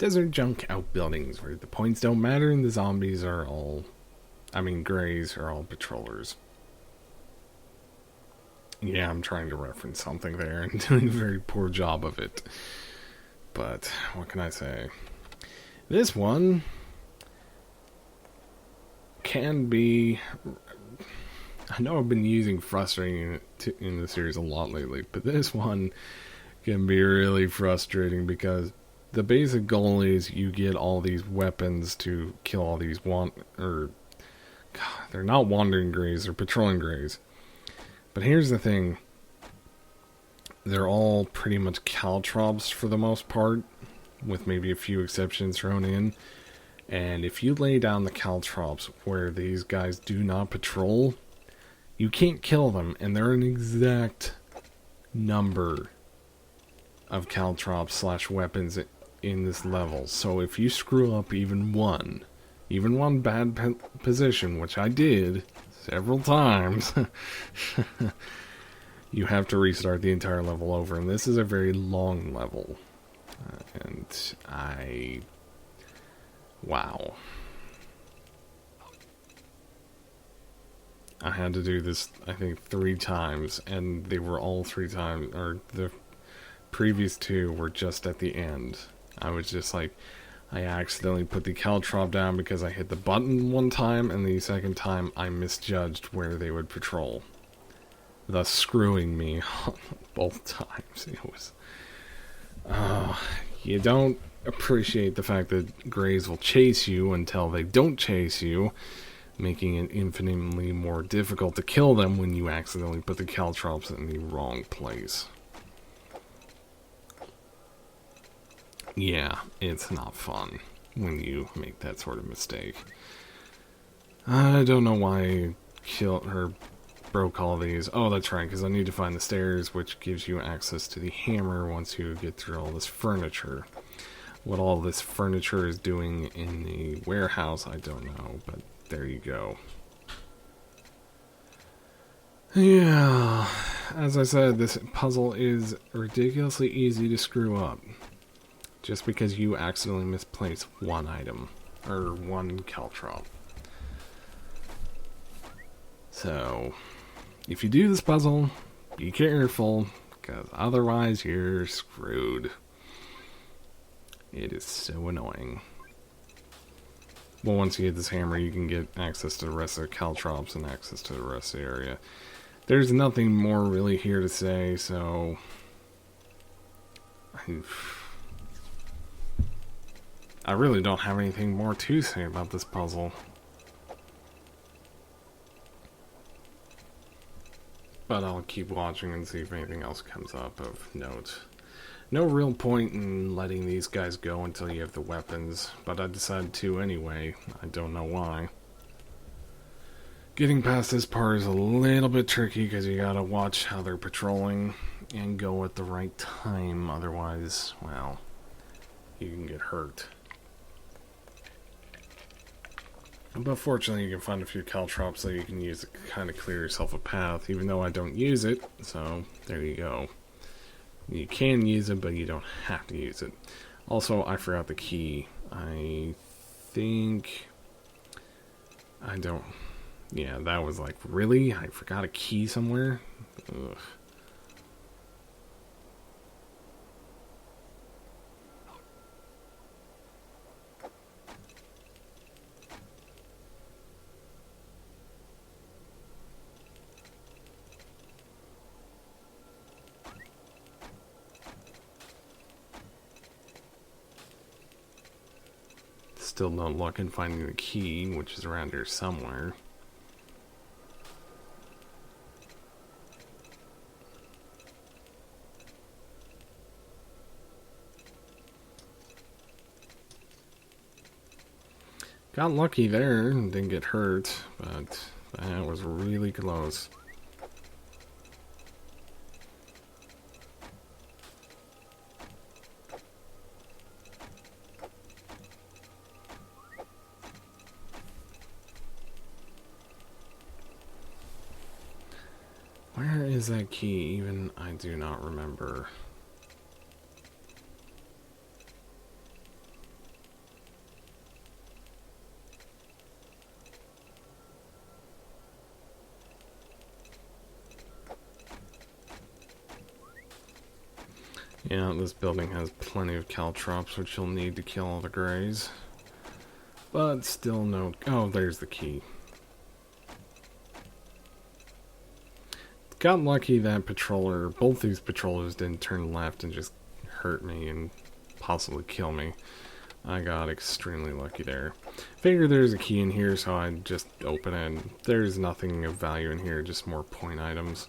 desert junk outbuildings where the points don't matter and the zombies are all, greys are all patrollers. Yeah, I'm trying to reference something there and doing a very poor job of it. But, what can I say? This one can be... I know I've been using frustrating in the series a lot lately, but this one can be really frustrating because the basic goal is you get all these weapons to kill all these they're not wandering greys, they're patrolling greys. But here's the thing. They're all pretty much caltrops for the most part, with maybe a few exceptions thrown in. And if you lay down the caltrops where these guys do not patrol, you can't kill them, and they're an exact number of caltrops / weapons in this level. So if you screw up even one bad position, which I did several times, you have to restart the entire level over, and this is a very long level. Wow. I had to do this, I think, 3 times, and they were all 3 times, or the previous 2 were just at the end. I was just like, I accidentally put the caltrop down because I hit the button one time, and the second time I misjudged where they would patrol, thus screwing me both times. It was... you don't appreciate the fact that greys will chase you until they don't chase you, making it infinitely more difficult to kill them when you accidentally put the caltrops in the wrong place. Yeah, it's not fun when you make that sort of mistake. I don't know why I broke all these. Oh, that's right, because I need to find the stairs, which gives you access to the hammer once you get through all this furniture. What all this furniture is doing in the warehouse, I don't know, but there you go. Yeah, as I said, this puzzle is ridiculously easy to screw up. Just because you accidentally misplace one item, or one caltrop. So, if you do this puzzle, be careful, because otherwise you're screwed. It is so annoying. Well, once you get this hammer, you can get access to the rest of the caltrops and access to the rest of the area. There's nothing more really here to say, so... I really don't have anything more to say about this puzzle. But I'll keep watching and see if anything else comes up of note. No real point in letting these guys go until you have the weapons, but I decided to anyway. I don't know why. Getting past this part is a little bit tricky because you gotta watch how they're patrolling and go at the right time, otherwise, well, you can get hurt. But fortunately you can find a few caltrops that you can use to kind of clear yourself a path, even though I don't use it, so there you go. You can use it, but you don't have to use it. Also, I forgot the key. I think... I don't... Yeah, that was like, really? I forgot a key somewhere? Ugh. Still no luck in finding the key, which is around here somewhere. Got lucky there and didn't get hurt, but that was really close. Where is that key? Even I do not remember. Yeah, this building has plenty of caltrops, which you'll need to kill all the greys. But still no... Oh, there's the key. Got lucky that both these patrollers didn't turn left and just hurt me and possibly kill me. I got extremely lucky there. Figured there's a key in here, so I just open it. There's nothing of value in here, just more point items.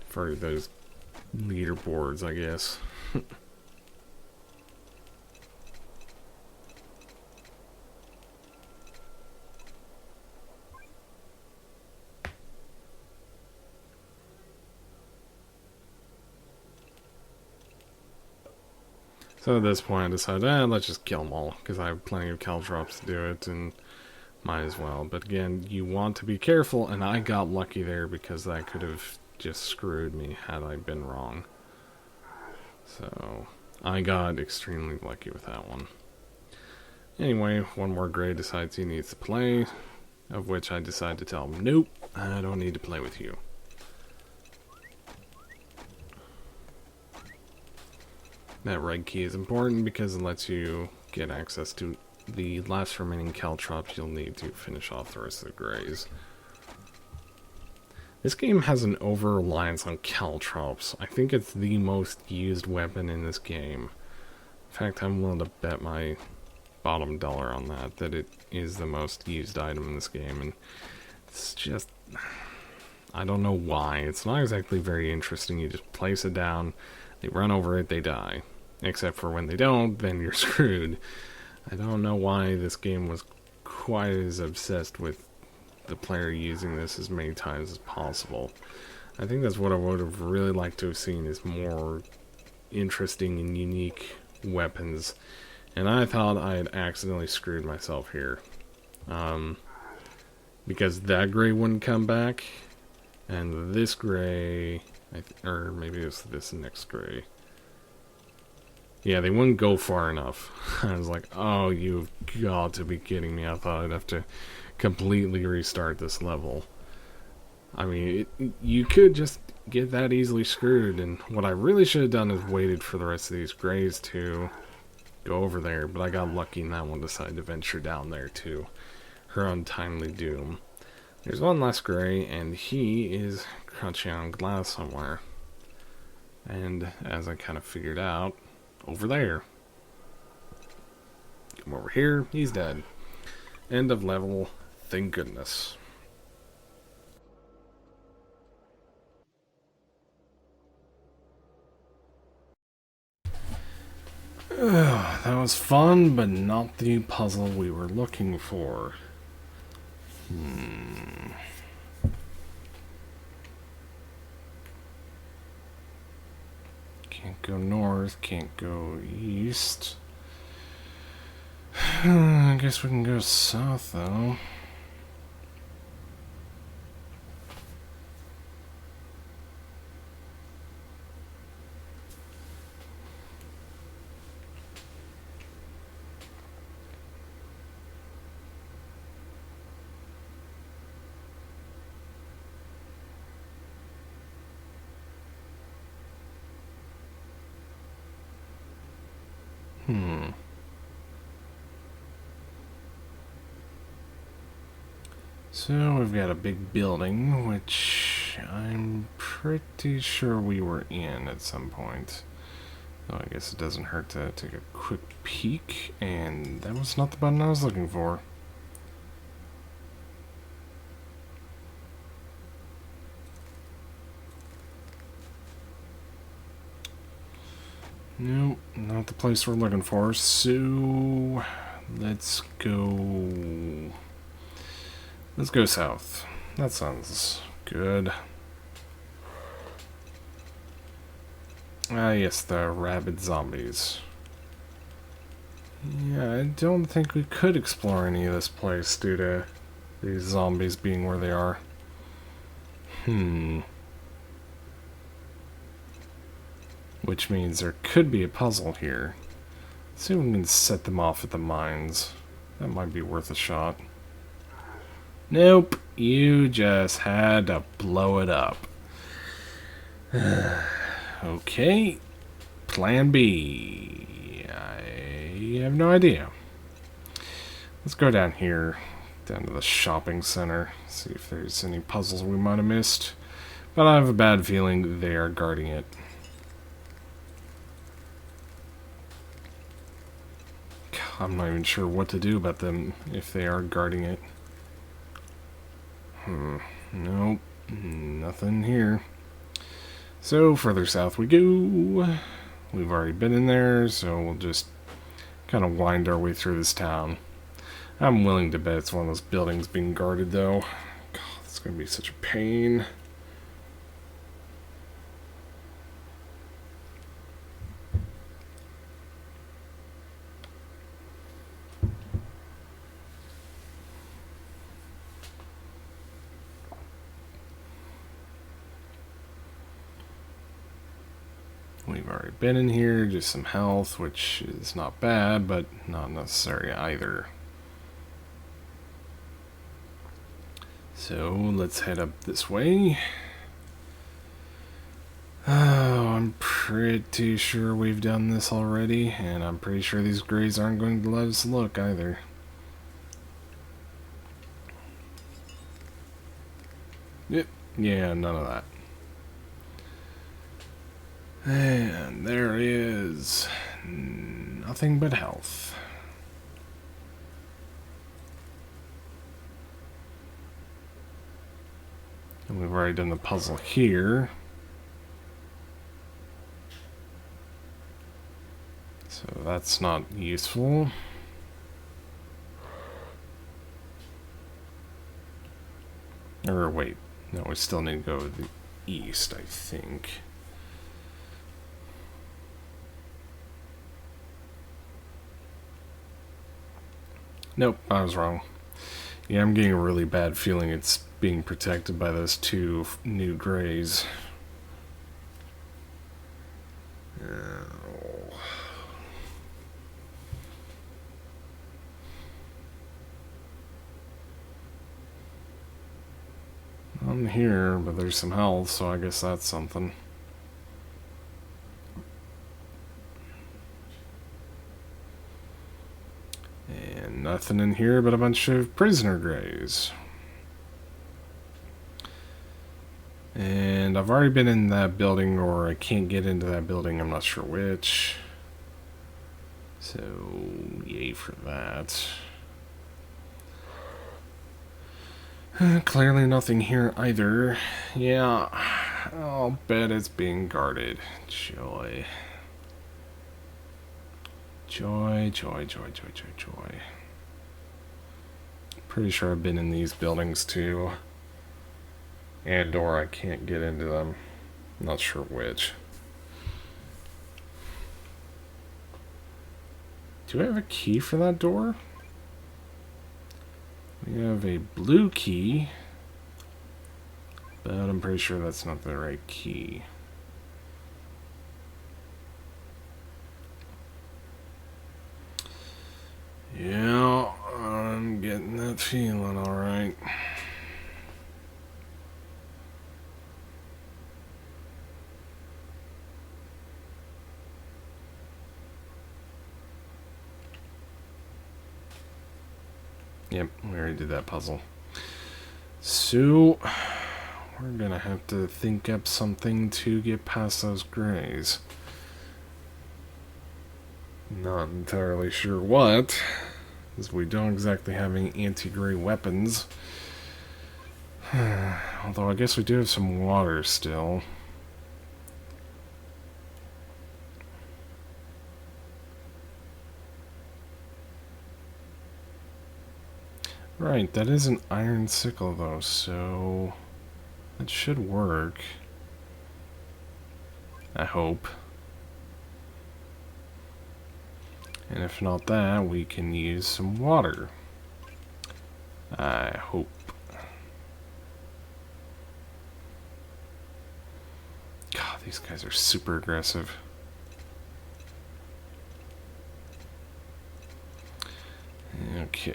For those leaderboards, I guess. So at this point I decided, let's just kill them all, because I have plenty of caltrops to do it, and might as well. But again, you want to be careful, and I got lucky there because that could have just screwed me had I been wrong. So I got extremely lucky with that one. Anyway, one more grey decides he needs to play, of which I decide to tell him, nope, I don't need to play with you. That red key is important because it lets you get access to the last remaining caltrops you'll need to finish off the rest of the greys. This game has an over-reliance on caltrops. I think it's the most used weapon in this game. In fact, I'm willing to bet my bottom dollar on that it is the most used item in this game, and it's just... I don't know why. It's not exactly very interesting. You just place it down, they run over it, they die. Except for when they don't, then you're screwed. I don't know why this game was quite as obsessed with the player using this as many times as possible. I think that's what I would have really liked to have seen, is more interesting and unique weapons. And I thought I had accidentally screwed myself here. Because that gray wouldn't come back, and this gray, or maybe it was this next gray. Yeah, they wouldn't go far enough. I was like, oh, you've got to be kidding me. I thought I'd have to completely restart this level. I mean, you could just get that easily screwed, and what I really should have done is waited for the rest of these grays to go over there, but I got lucky and that one decided to venture down there to her untimely doom. There's one last gray, and he is crouching on glass somewhere. And as I kind of figured out, over there. Come over here, he's dead. End of level, thank goodness. That was fun, but not the puzzle we were looking for. Can't go north, can't go east. I guess we can go south, though. So we've got a big building, which I'm pretty sure we were in at some point. Though I guess it doesn't hurt to take a quick peek, and that was not the button I was looking for. Nope, not the place we're looking for, so let's go... Let's go south. That sounds good. Ah, yes, the rabid zombies. Yeah, I don't think we could explore any of this place due to these zombies being where they are. Which means there could be a puzzle here. Let's see if we can set them off at the mines. That might be worth a shot. Nope, you just had to blow it up. Okay, Plan B. I have no idea. Let's go down here, down to the shopping center, see if there's any puzzles we might have missed. But I have a bad feeling they are guarding it. I'm not even sure what to do about them if they are guarding it. Nope, nothing here. So further south we go. We've already been in there, so we'll just kind of wind our way through this town. I'm willing to bet it's one of those buildings being guarded, though. God, it's going to be such a pain. We've already been in here, just some health, which is not bad, but not necessary either. So let's head up this way. Oh, I'm pretty sure we've done this already, and I'm pretty sure these grays aren't going to let us look either. Yep, yeah, none of that. And there is nothing but health. And we've already done the puzzle here. So that's not useful. Or wait, no, we still need to go to the east, I think. Nope, I was wrong. Yeah, I'm getting a really bad feeling it's being protected by those two new grays. I'm here, but there's some health, so I guess that's something. And nothing in here but a bunch of prisoner grays. And I've already been in that building, or I can't get into that building, I'm not sure which. So, yay for that. Clearly nothing here either. Yeah, I'll bet it's being guarded. Joy. Joy, joy, joy, joy, joy, joy. Pretty sure I've been in these buildings too. And or I can't get into them. Not sure which. Do I have a key for that door? We have a blue key, but I'm pretty sure that's not the right key. Yeah, I'm getting that feeling, alright. Yep, we already did that puzzle. So, we're gonna have to think up something to get past those grays. Not entirely sure what, because we don't exactly have any anti-gray weapons. Although I guess we do have some water still. Right, that is an iron sickle though, so that should work. I hope. And if not that, we can use some water. I hope. God, these guys are super aggressive. Okay,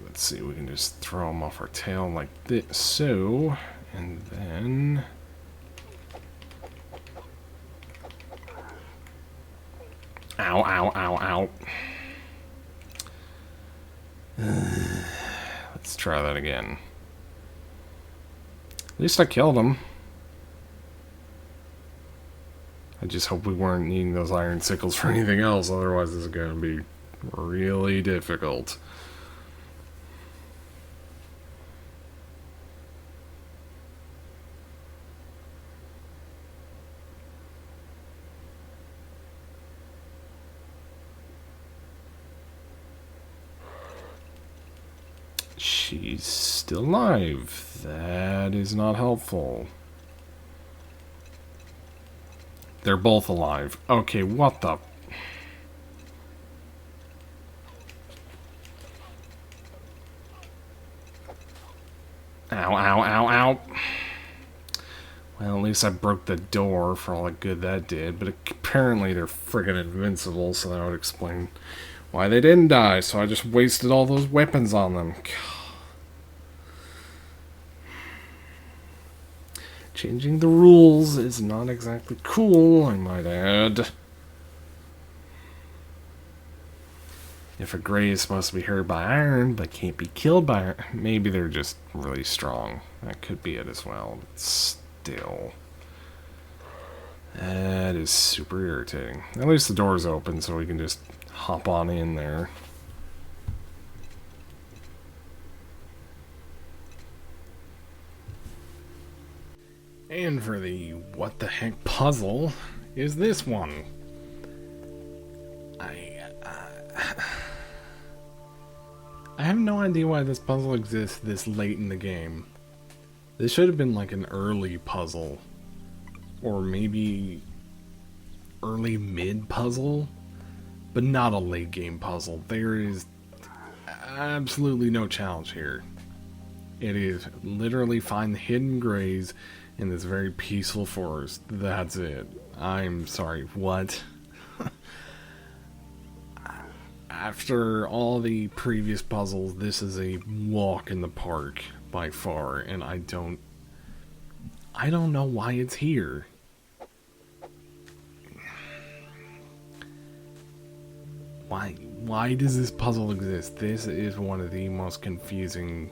let's see, we can just throw them off our tail like this, so, and then... Ow, ow, ow, ow. Let's try that again. At least I killed him. I just hope we weren't needing those iron sickles for anything else, otherwise this is going to be really difficult. She's still alive. That is not helpful. They're both alive. Okay, what the... Ow, ow, ow, ow. Well, at least I broke the door for all the good that did, but apparently they're friggin' invincible, so that would explain why they didn't die, so I just wasted all those weapons on them. Changing the rules is not exactly cool, I might add. If a gray is supposed to be hurt by iron, but can't be killed by iron, maybe they're just really strong. That could be it as well, but still. That is super irritating. At least the door's open, so we can just hop on in there. And for the what the heck puzzle is this one. I have no idea why this puzzle exists this late in the game. This should have been like an early puzzle. Or maybe early mid puzzle. But not a late game puzzle. There is absolutely no challenge here. It is literally find the hidden grays in this very peaceful forest. That's it. I'm sorry, what? After all the previous puzzles, this is a walk in the park by far, and I don't know why it's here. Why does this puzzle exist? This is one of the most confusing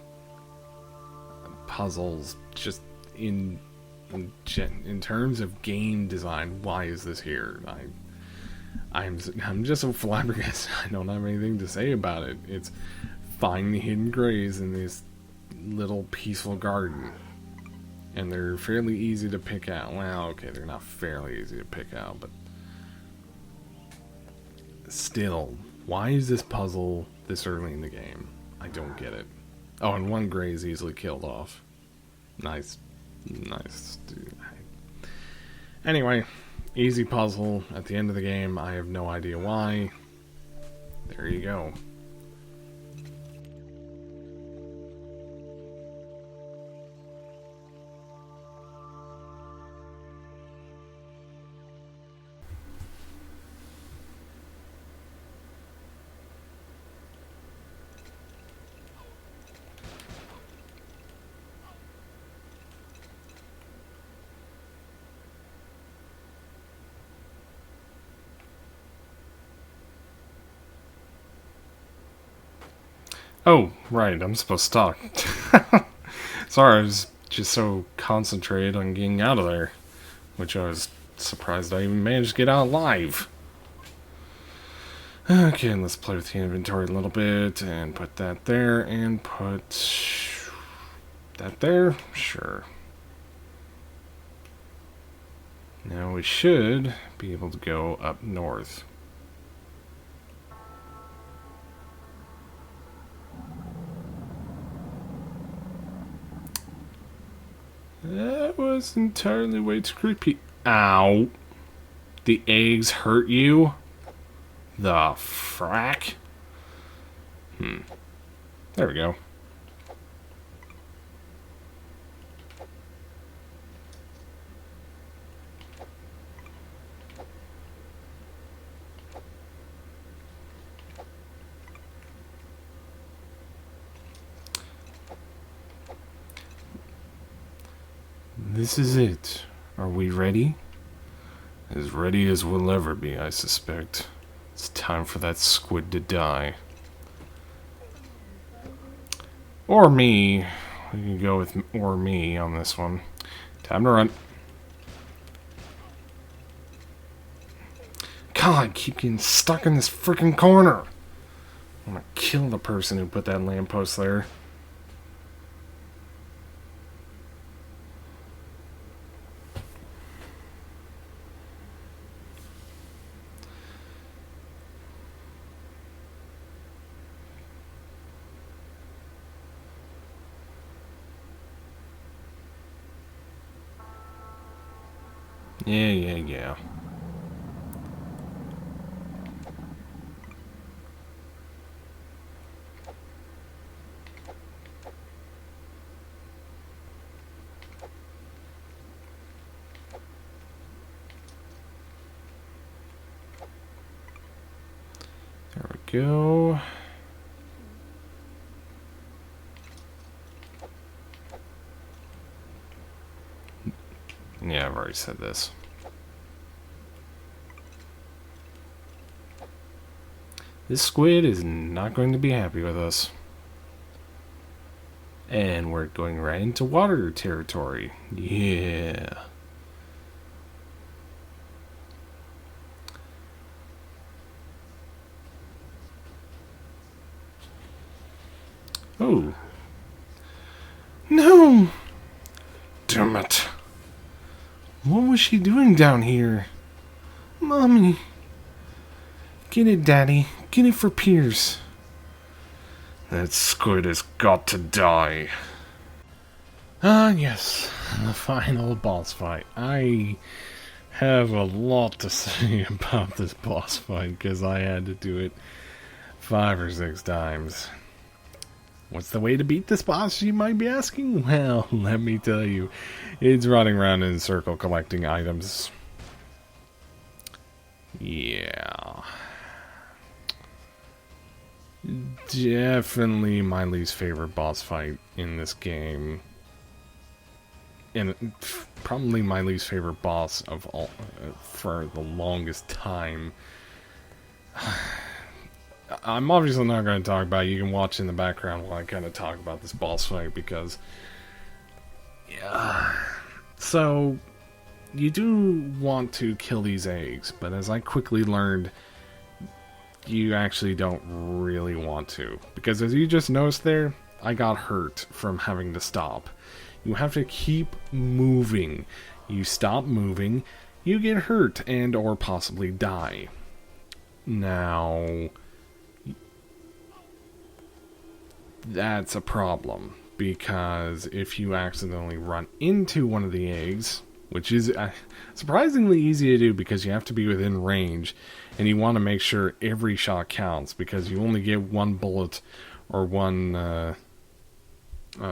puzzles just in terms of game design. Why is this here? I'm just so flabbergasted. I don't have anything to say about it. It's find the hidden grays in this little peaceful garden, and they're fairly easy to pick out. Well, okay, they're not fairly easy to pick out, but still, why is this puzzle this early in the game? I don't get it. Oh, and one gray is easily killed off. Nice. Dude. Anyway, easy puzzle at the end of the game. I have no idea why. There you go. Oh, right, I'm supposed to talk. Sorry, I was just so concentrated on getting out of there. Which I was surprised I even managed to get out alive. Okay, let's play with the inventory a little bit, and put that there, and put that there. Sure. Now we should be able to go up north. That was entirely way too creepy. Ow. The eggs hurt you? The frack? There we go. This is it. Are we ready? As ready as we'll ever be, I suspect. It's time for that squid to die. Or me. We can go with or me on this one. Time to run. God, I keep getting stuck in this freaking corner. I'm gonna kill the person who put that lamppost there. Yeah. There we go. Yeah, I've already said this. This squid is not going to be happy with us. And we're going right into water territory. Yeah. Oh. No! Damn it. What was she doing down here? Mommy. Get it, Daddy. Get it for Pierce. That squid has got to die. Yes. The final boss fight. I have a lot to say about this boss fight because I had to do it 5 or 6 times. What's the way to beat this boss, you might be asking? Well, let me tell you. It's running around in a circle collecting items. Yeah. Definitely my least favorite boss fight in this game. And probably my least favorite boss of all for the longest time. I'm obviously not going to talk about it. You can watch in the background while I kind of talk about this boss fight because... Yeah. So, you do want to kill these eggs, but as I quickly learned, you actually don't really want to. Because as you just noticed there, I got hurt from having to stop. You have to keep moving. You stop moving, you get hurt and or possibly die. Now... that's a problem, because if you accidentally run into one of the eggs, which is surprisingly easy to do because you have to be within range, and you want to make sure every shot counts, because you only get 1 bullet or 1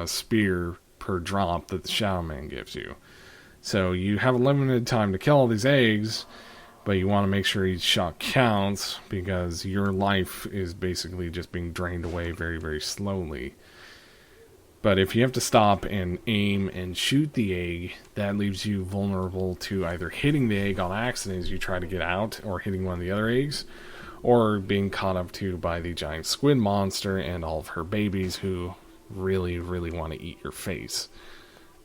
spear per drop that the Shadow Man gives you. So you have a limited time to kill all these eggs, but you want to make sure each shot counts, because your life is basically just being drained away very, very slowly. But if you have to stop and aim and shoot the egg, that leaves you vulnerable to either hitting the egg on accident as you try to get out, or hitting one of the other eggs, or being caught up to by the giant squid monster and all of her babies who really, really want to eat your face.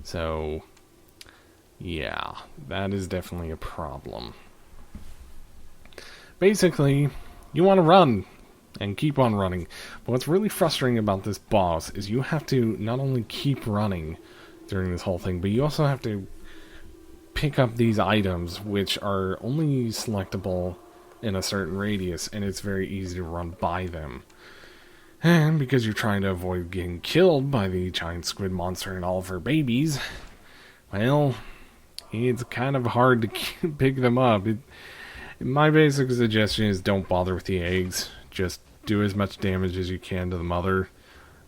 So, yeah, that is definitely a problem. Basically, you want to run and keep on running. But what's really frustrating about this boss is you have to not only keep running during this whole thing, but you also have to pick up these items which are only selectable in a certain radius, and it's very easy to run by them. And because you're trying to avoid getting killed by the giant squid monster and all of her babies, well, it's kind of hard to pick them up. My basic suggestion is don't bother with the eggs. Just do as much damage as you can to the mother,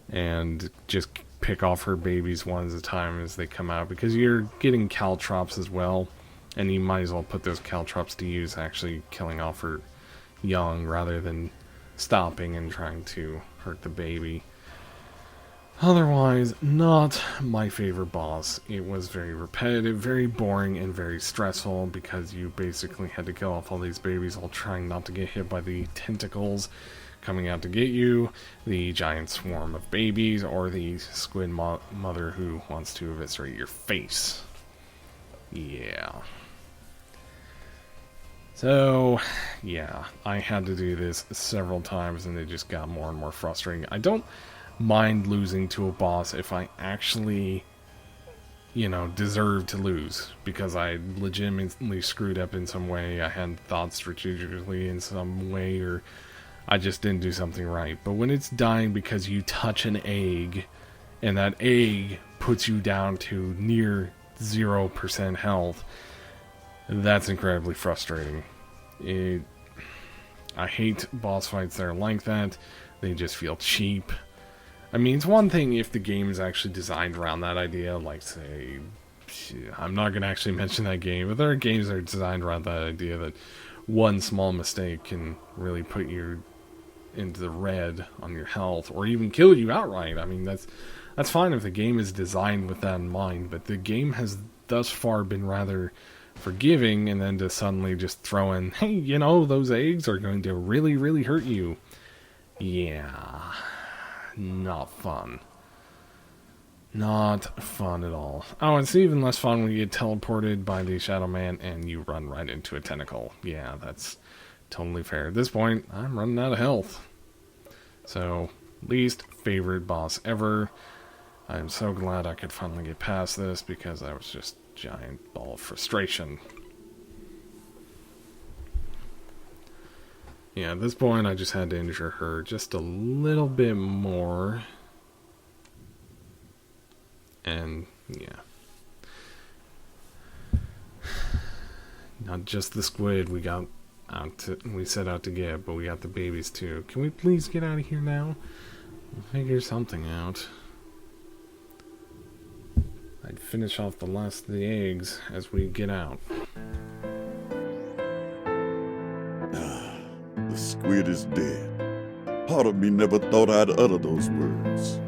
and just pick off her babies one at a time as they come out, because you're getting caltrops as well, and you might as well put those caltrops to use actually killing off her young rather than stopping and trying to hurt the baby. Otherwise, not my favorite boss. It was very repetitive, very boring, and very stressful because you basically had to kill off all these babies while trying not to get hit by the tentacles coming out to get you, the giant swarm of babies, or the squid mother who wants to eviscerate your face. Yeah. So, yeah, I had to do this several times and it just got more and more frustrating. I don't mind losing to a boss if I actually, deserve to lose, because I legitimately screwed up in some way, I hadn't thought strategically in some way, or I just didn't do something right. But when it's dying because you touch an egg, and that egg puts you down to near 0% health, that's incredibly frustrating. I hate boss fights that are like that. They just feel cheap. I mean, it's one thing if the game is actually designed around that idea, like, say, I'm not going to actually mention that game, but there are games that are designed around that idea that one small mistake can really put you into the red on your health, or even kill you outright. I mean, that's fine if the game is designed with that in mind, but the game has thus far been rather forgiving, and then to suddenly just throw in, hey, those eggs are going to really, really hurt you. Yeah. Not fun. Not fun at all. Oh, it's even less fun when you get teleported by the Shadow Man and you run right into a tentacle. Yeah, that's totally fair. At this point, I'm running out of health. So, least favorite boss ever. I'm so glad I could finally get past this because I was just a giant ball of frustration. Yeah, at this point I just had to injure her just a little bit more. And, yeah. Not just the squid we set out to get, but we got the babies too. Can we please get out of here now? We'll figure something out. I'd finish off the last of the eggs as we get out. The squid is dead. Part of me never thought I'd utter those words.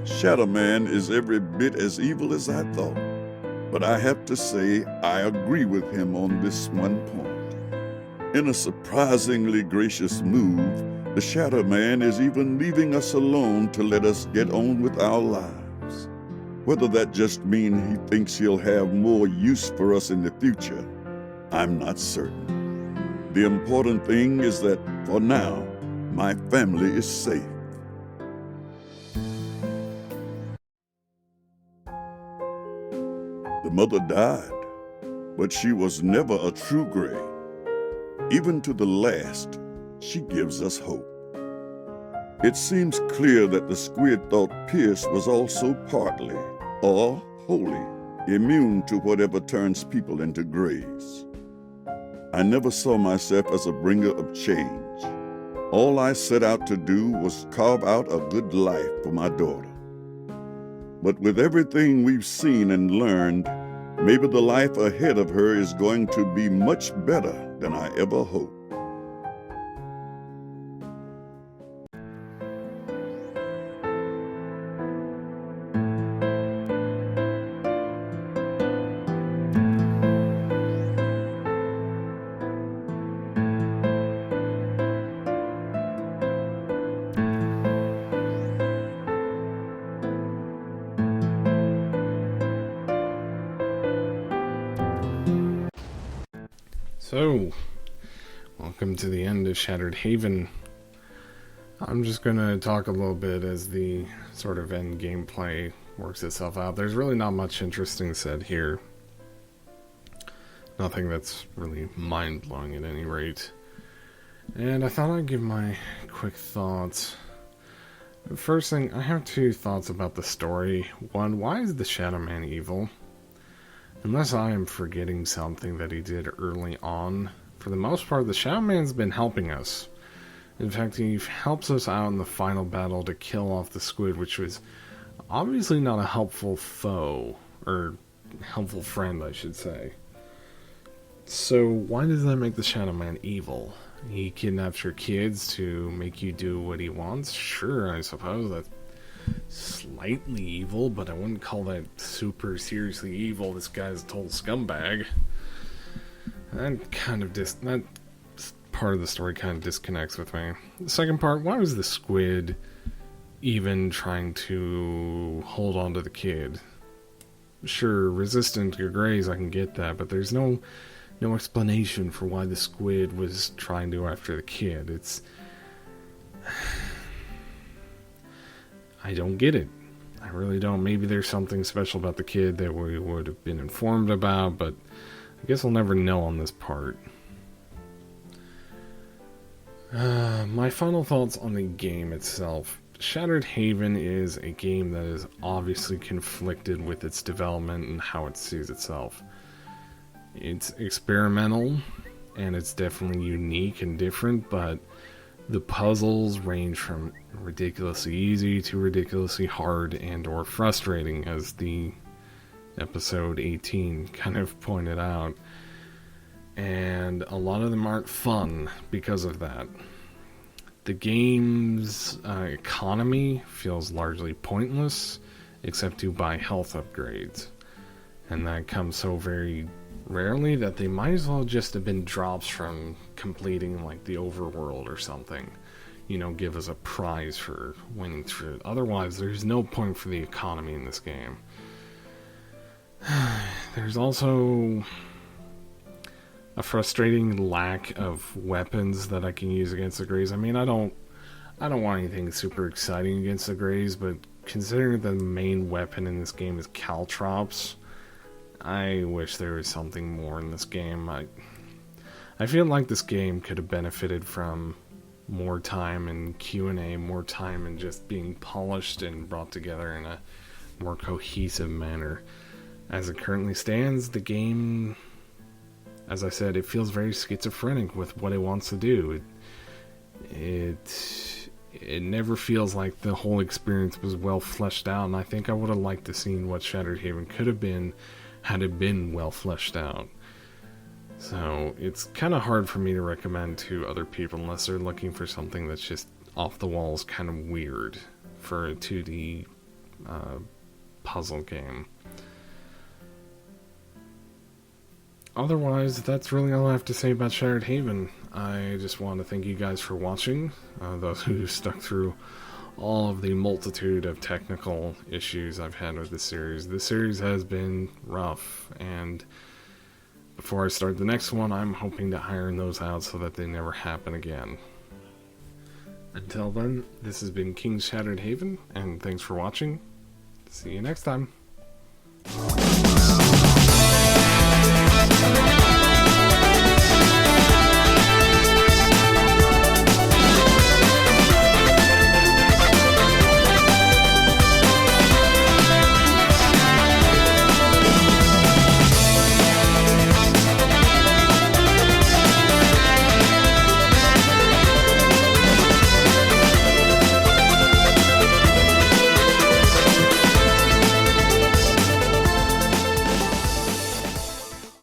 Shadow Man is every bit as evil as I thought. But I have to say, I agree with him on this one point. In a surprisingly gracious move, the Shadow Man is even leaving us alone to let us get on with our lives. Whether that just means he thinks he'll have more use for us in the future, I'm not certain. The important thing is that, for now, my family is safe. The mother died, but she was never a true Gray. Even to the last, she gives us hope. It seems clear that the squid thought Pierce was also partly, or wholly, immune to whatever turns people into Grays. I never saw myself as a bringer of change. All I set out to do was carve out a good life for my daughter. But with everything we've seen and learned, maybe the life ahead of her is going to be much better than I ever hoped. So, welcome to the end of Shattered Haven. I'm just going to talk a little bit as the sort of end gameplay works itself out. There's really not much interesting said here. Nothing that's really mind-blowing at any rate. And I thought I'd give my quick thoughts. First thing, I have two thoughts about the story. One, why is the Shadow Man evil? Unless I am forgetting something that he did early on, for the most part, the Shadow Man's been helping us. In fact, he helps us out in the final battle to kill off the squid, which was obviously not a helpful foe, or helpful friend, I should say. So, why does that make the Shadow Man evil? He kidnaps your kids to make you do what he wants? Sure, I suppose. That slightly evil, but I wouldn't call that super seriously evil. This guy's a total scumbag. That part of the story kind of disconnects with me. The second part, why was the squid even trying to hold on to the kid? Sure, resistant to grays, I can get that, but there's no explanation for why the squid was trying to go after the kid. I don't get it. I really don't. Maybe there's something special about the kid that we would have been informed about, but I guess I'll never know on this part. My final thoughts on the game itself. Shattered Haven is a game that is obviously conflicted with its development and how it sees itself. It's experimental, and it's definitely unique and different, but the puzzles range from ridiculously easy to ridiculously hard and or frustrating, as the episode 18 kind of pointed out. And a lot of them aren't fun because of that. The game's economy feels largely pointless, except to buy health upgrades. And that comes so very rarely that they might as well just have been drops from completing like the overworld or something. You know, give us a prize for winning through it. Otherwise, there's no point for the economy in this game. There's also a frustrating lack of weapons that I can use against the Greys. I mean, I don't want anything super exciting against the Greys, but considering the main weapon in this game is caltrops, I wish there was something more in this game. I feel like this game could have benefited from more time in Q&A, more time in just being polished and brought together in a more cohesive manner. As it currently stands, the game, as I said, it feels very schizophrenic with what it wants to do. It never feels like the whole experience was well fleshed out, and I think I would have liked to see what Shattered Haven could have been had it been well fleshed out. So it's kind of hard for me to recommend to other people unless they're looking for something that's just off the walls, kind of weird for a 2D puzzle game. Otherwise, that's really all I have to say about Shattered Haven. I just want to thank you guys for watching, those who stuck through all of the multitude of technical issues I've had with this series. This series has been rough, and before I start the next one, I'm hoping to iron those out so that they never happen again. Until then, this has been King's Shattered Haven, and thanks for watching. See you next time.